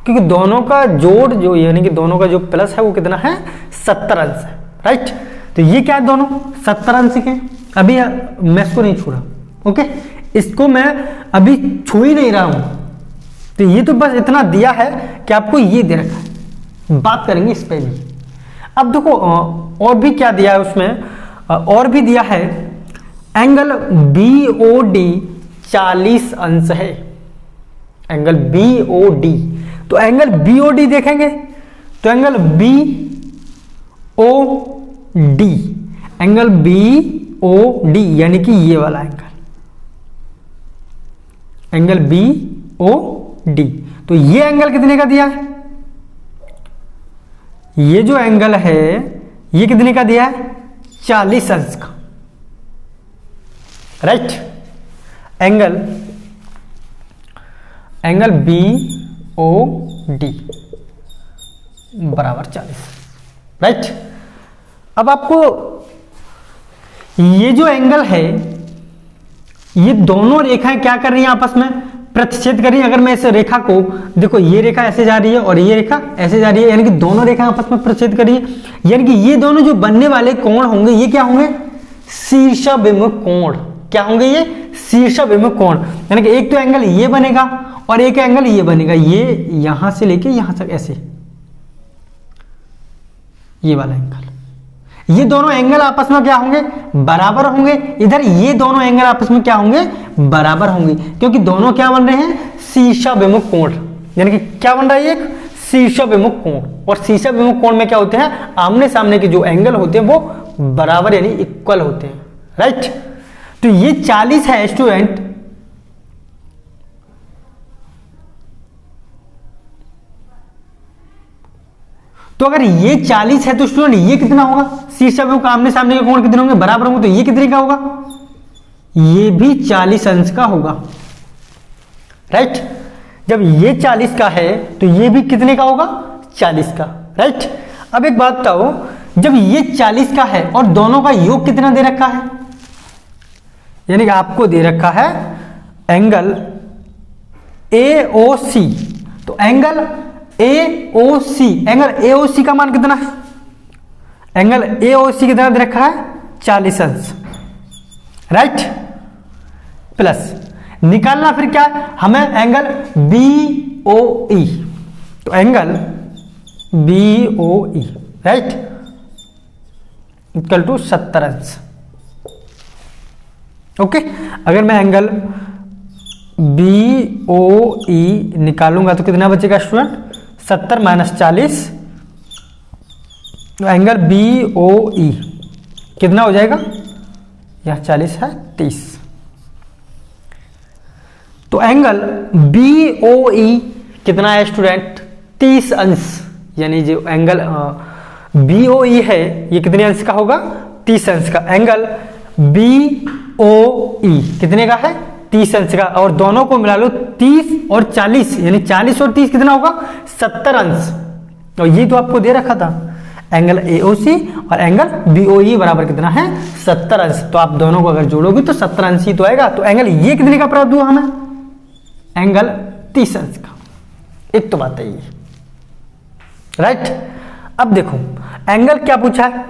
क्योंकि दोनों का जोड़ जो यानी कि दोनों का जो प्लस है वो कितना है, 70 अंश है, राइट। तो ये क्या है, दोनों 70 अंश के। अभी मैं इसको नहीं छू रहा, ओके, इसको मैं अभी छू ही नहीं रहा हूं, तो ये तो बस इतना दिया है कि आपको ये दे रखा है, बात करेंगे इस पे भी। अब देखो और भी क्या दिया है उसमें, और भी दिया है एंगल बी ओ डी 40 अंश है, एंगल बी ओ डी। तो एंगल बी ओ डी देखेंगे तो angle B O D, angle B O D यानी कि ये वाला angle, angle B O D. तो ये एंगल कितने का दिया है, ये जो एंगल है ये कितने का दिया है, 40 अंश का, right. Angle B O D बराबर 40, राइट। अब आपको ये जो एंगल है, ये दोनों रेखाएं क्या कर रही हैं, आपस में प्रतिच्छेद कर रही हैं। अगर मैं इस रेखा को देखो, ये रेखा ऐसे जा रही है और ये रेखा ऐसे जा रही है, यानी कि दोनों रेखाएं आपस में प्रतिच्छेद कर रही है, यानी कि ये दोनों जो बनने वाले कोण होंगे ये क्या होंगे, शीर्षाभिमुख कोण। क्या होंगे ये, शीर्षाभिमुख कोण, यानी कि एक तो एंगल ये बनेगा और एक एंगल ये बनेगा, ये यहां से लेके यहां तक ऐसे, ये वाला एंगल। ये दोनों एंगल आपस में क्या होंगे, बराबर होंगे। इधर ये दोनों एंगल आपस में क्या होंगे, बराबर होंगे, क्योंकि दोनों क्या बन रहे हैं, शीर्षाभिमुख कोण। यानी कि क्या बन रहा है, एक शीर्षाभिमुख कोण। और शीर्षाभिमुख कोण में क्या होते हैं, आमने सामने के जो एंगल होते हैं वो बराबर यानी इक्वल होते हैं, राइट। तो ये 40 है स्टूडेंट, तो अगर ये 40 है तो स्टूडेंट ये कितना होगा, शीर्षाभिमुख आमने सामने के कोण कितने होंगे, बराबर होंगे, तो ये कितने का होगा, ये भी 40 अंश का होगा, राइट। जब ये 40 का है तो ये भी कितने का होगा, 40 का, राइट। अब एक बात बताओ, जब ये 40 का है और दोनों का योग कितना दे रखा है, यानी कि आपको दे रखा है एंगल AOC, तो एंगल AOC, एंगल AOC का मान कितना है? एंगल AOC कितना दे रखा है? 40 अंश, राइट। प्लस निकालना फिर क्या है हमें? एंगल BOE, तो angle BOE, right, equal to 70 अंश। ओके, अगर मैं एंगल BOE निकालूंगा तो कितना बचेगा स्टूडेंट? 70 माइनस 40, तो एंगल BOE कितना हो जाएगा? यह 40 है 30, तो एंगल BOE कितना है स्टूडेंट? 30 अंश, यानी जो एंगल BOE है ये कितने अंश का होगा? 30 अंश का। एंगल BOE कितने का है? 30 अंश का, और दोनों को मिला लो 30 और 40, यानी 40 और 30 कितना होगा? 70 अंश। और ये तो आपको दे रखा था, एंगल AOC और एंगल BOE बराबर कितना है? 70 अंश। तो आप दोनों को अगर जोड़ोगे तो 70 अंश ही तो आएगा। तो एंगल ये कितने का प्राप्त हुआ हमें? एंगल 30 अंश का। एक तो बात है ये, राइट। अब देखो एंगल क्या पूछा है?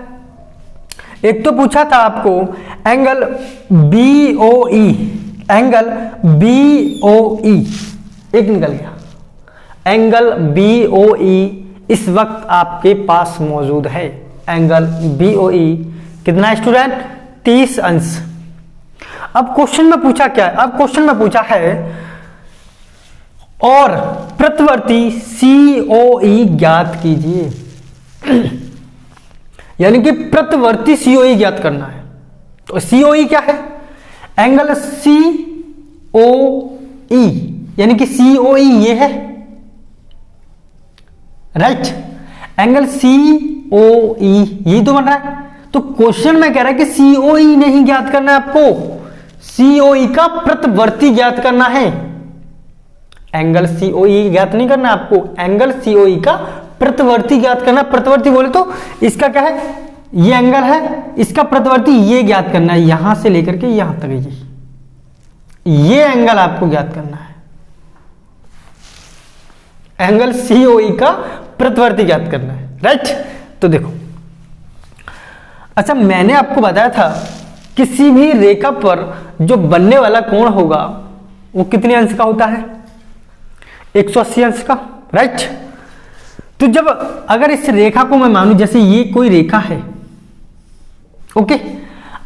एक तो पूछा था आपको एंगल BOE, एंगल BOE एक निकल गया। एंगल BOE इस वक्त आपके पास मौजूद है। एंगल BOE कितना स्टूडेंट? 30 अंश। अब क्वेश्चन में पूछा क्या है? अब क्वेश्चन में पूछा है और प्रतिवर्ती COE ज्ञात कीजिए, यानी कि प्रतिवर्ती COE ज्ञात करना है। तो COE क्या है? एंगल COE, यानी कि COE ये है, राइट। एंगल COE ये तो बन रहा है। तो क्वेश्चन में कह रहा है कि COE नहीं ज्ञात करना है आपको, COE का प्रतिवर्ती ज्ञात करना है। एंगल COE ज्ञात नहीं करना आपको, एंगल COE का प्रतिवर्ती ज्ञात करना। प्रतिवर्ती बोले तो इसका क्या है? ये एंगल है, इसका प्रतिवर्ती ये ज्ञात करना है, यहां से लेकर के यहां तक ये एंगल आपको ज्ञात करना है। एंगल COE का प्रतिवर्ती ज्ञात करना है, राइट। तो देखो, अच्छा मैंने आपको बताया था किसी भी रेखा पर जो बनने वाला कोण होगा वो कितने अंश का होता है? 180 अंश का, राइट। तो जब अगर इस रेखा को मैं मानूं, जैसे ये कोई रेखा है, ओके,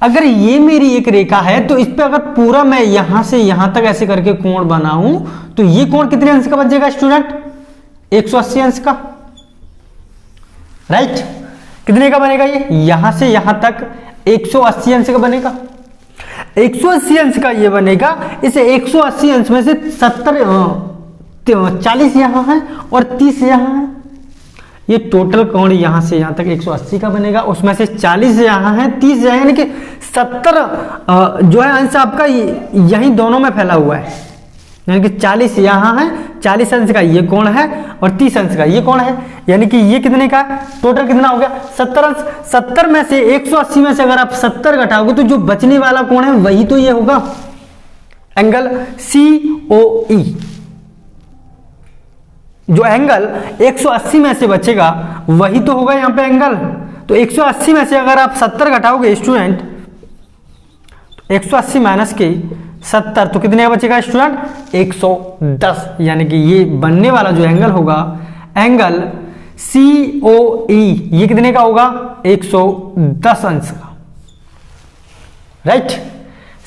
अगर ये मेरी एक रेखा है तो इस पे अगर पूरा मैं यहां से यहां तक ऐसे करके कोण बनाऊं तो ये कोण कितने अंश का बन जाएगा स्टूडेंट? 180 अंश का, राइट। कितने का बनेगा ये? यहां से यहां तक 180 अंश का बनेगा। 180 अंश का ये बनेगा। इस 180 अंश में से 40 यहां है और 30 यहां है। ये टोटल कोण यहां से यहां तक 180 का बनेगा, उसमें से 40 यहां है, 30 यहां, यानी कि 70 जो है अंश आपका यहीं दोनों में फैला हुआ है। यानी कि 40 यहां है, 40 अंश का ये कोण है और 30 अंश का ये कोण है, यानी कि ये कितने का है? टोटल कितना हो गया? 70 अंश। 70 में से 180 में से अगर आप 70 घटाओगे तो जो बचने वाला कोण है वही तो ये होगा, एंगल COE। जो एंगल 180 में से बचेगा वही तो होगा यहां पे एंगल। तो 180 में से अगर आप 70 घटाओगे स्टूडेंट, 180 माइनस के 70 तो कितने का बचेगा स्टूडेंट? 110, यानी कि ये बनने वाला जो एंगल होगा एंगल COE ये कितने का होगा? 110 अंश का, राइट।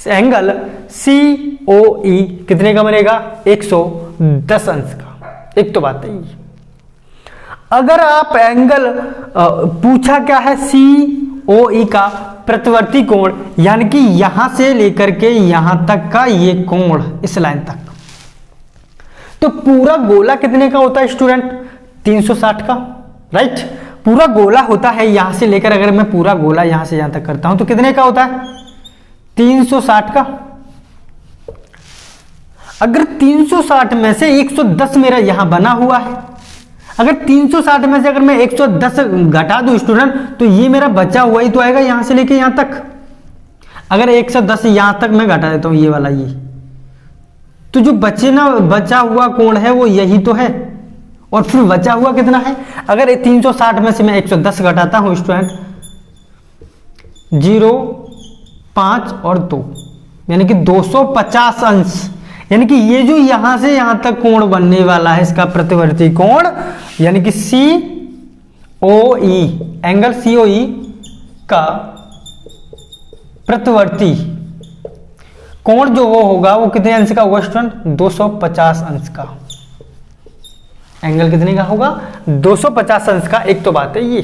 एंगल COE कितने का बनेगा? 110 अंश का। एक तो बात है ये। अगर आप एंगल पूछा क्या है? COE का प्रतिवर्ती कोण, यानी कि यहां से लेकर के यहां तक का ये कोण, इस लाइन तक, तो पूरा गोला कितने का होता है स्टूडेंट? 360 का, राइट। पूरा गोला होता है यहां से लेकर, अगर मैं पूरा गोला यहां से यहां तक करता हूं तो कितने का होता है? 360 का। अगर 360 में से 110 मेरा यहां बना हुआ है, अगर 360 में से अगर मैं 110 घटा दूं स्टूडेंट तो ये मेरा बचा हुआ ही तो आएगा यहां से लेके यहां तक। अगर 110 यहां तक मैं घटा देता हूं ये वाला, ये तो जो बचा हुआ कोण है वो यही तो है, और फिर बचा हुआ कितना है, अगर 360 में से मैं 110 घटाता हूं स्टूडेंट, 0, 5 और 2 यानी कि 250 अंश, यानी कि ये जो यहां से यहां तक कोण बनने वाला है इसका प्रतिवर्ती कोण, यानी कि COE, एंगल COE का प्रतिवर्ती कोण जो वो होगा वो कितने अंश का होगा स्टूडेंट, 250 अंश का। एंगल कितने का होगा, 250 अंश का। एक तो बात है ये,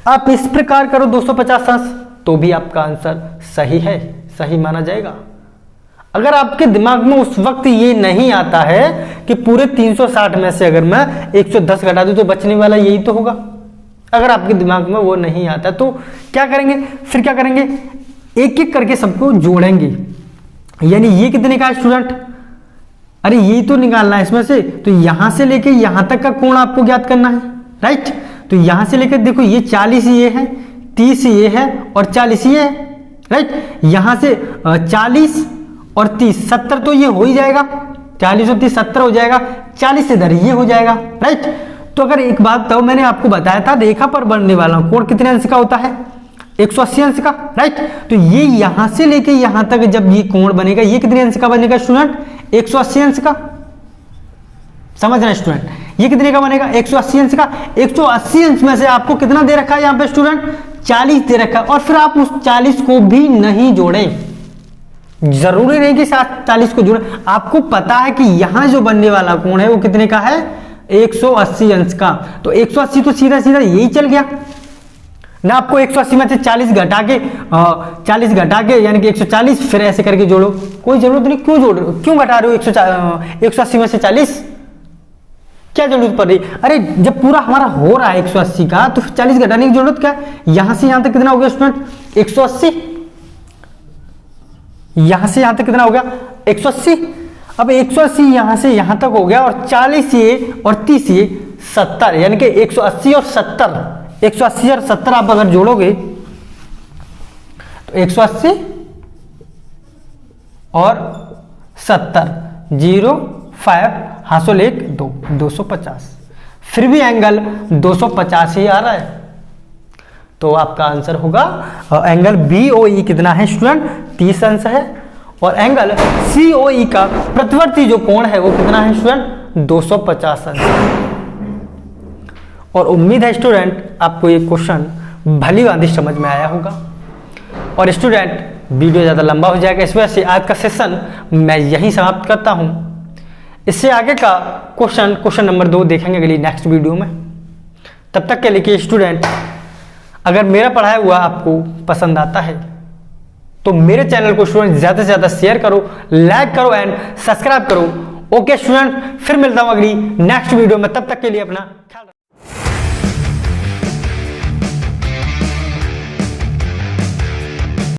आप इस प्रकार करो 250 अंश तो भी आपका आंसर सही है, सही माना जाएगा। अगर आपके दिमाग में उस वक्त ये नहीं आता है कि पूरे 360 में से अगर मैं 110 घटा दूं तो बचने वाला यही तो होगा, अगर आपके दिमाग में वो नहीं आता तो क्या करेंगे, फिर क्या करेंगे, एक एक करके सबको जोड़ेंगे। यानी ये कितने का है स्टूडेंट, अरे यही तो निकालना है इसमें से, तो यहां से लेके यहां तक का कोण आपको ज्ञात करना है, राइट। तो यहां से लेकर देखो ये 40 ये है, 30 ये है और 40 ये है, राइट। यहां से 40 और 30 70 तो ये हो ही जाएगा, 40 और 30 70 हो जाएगा, 40 इधर ये हो जाएगा, राइट। तो अगर एक बात तो मैंने आपको बताया था रेखा पर बनने वाला कोण कितने अंश का होता है, 180 अंश का, राइट। तो ये यहां से लेके यहां तक जब ये कोण बनेगा ये कितने अंश का बनेगा स्टूडेंट, 180 अंश का। समझ रहे हैं स्टूडेंट, ये कितने का बनेगा, 180 अंश का। 180 अंश में से आपको कितना दे रखा है यहाँ पे स्टूडेंट, 40 दे रखा है, और फिर आप उस 40 को भी नहीं जोड़े, जरूरी नहीं कि साथ 40 को जोड़े, आपको पता है कि यहां जो बनने वाला कोण है वो कितने का है, 180 अंश का। तो 180 तो सीधा सीधा यही चल गया ना, आपको 180 में से 40 घटा के यानी कि 140 फिर ऐसे करके जोड़ो, कोई जरूरत नहीं। क्यों जोड़ रहे हो, क्यों घटा रहे हो 180 में से 40, क्या जरूरत पड़ रही, अरे जब पूरा हमारा हो रहा है 180 का तो 40 घटाने की जरूरत क्या है। यहां से यहां तक कितना हो गया स्टूडेंट, 180, यहां से यहां तक कितना हो गया, 180। अब 180 यहां से यहां तक हो गया, और 40 ये और 30 ये 70, यानी कि 180 और 70, 180 और 70 आप अगर जोड़ोगे तो 180 और 70, 0, 5 हासिल 1 2, 250, फिर भी एंगल 250 ही आ रहा है। तो आपका आंसर होगा एंगल BOE कितना है स्टूडेंट, 30 अंश है, और एंगल COE का प्रतिवर्ती जो कोण है वो कितना है स्टूडेंट, 250 अंश। और उम्मीद है स्टूडेंट आपको ये क्वेश्चन भली भांति समझ में आया होगा। और स्टूडेंट वीडियो ज़्यादा लंबा हो जाएगा, इस वजह से आज का सेशन मैं यहीं समाप्त करता हूँ। इससे आगे का क्वेश्चन नंबर 2 देखेंगे अगली नेक्स्ट वीडियो में। तब तक के लिए स्टूडेंट अगर मेरा पढ़ाया हुआ आपको पसंद आता है तो मेरे चैनल को स्टूडेंट ज़्यादा से ज़्यादा शेयर करो, लाइक करो एंड सब्सक्राइब करो। ओके स्टूडेंट, फिर मिलता हूँ अगली नेक्स्ट वीडियो में, तब तक के लिए अपना ख्याल रखो।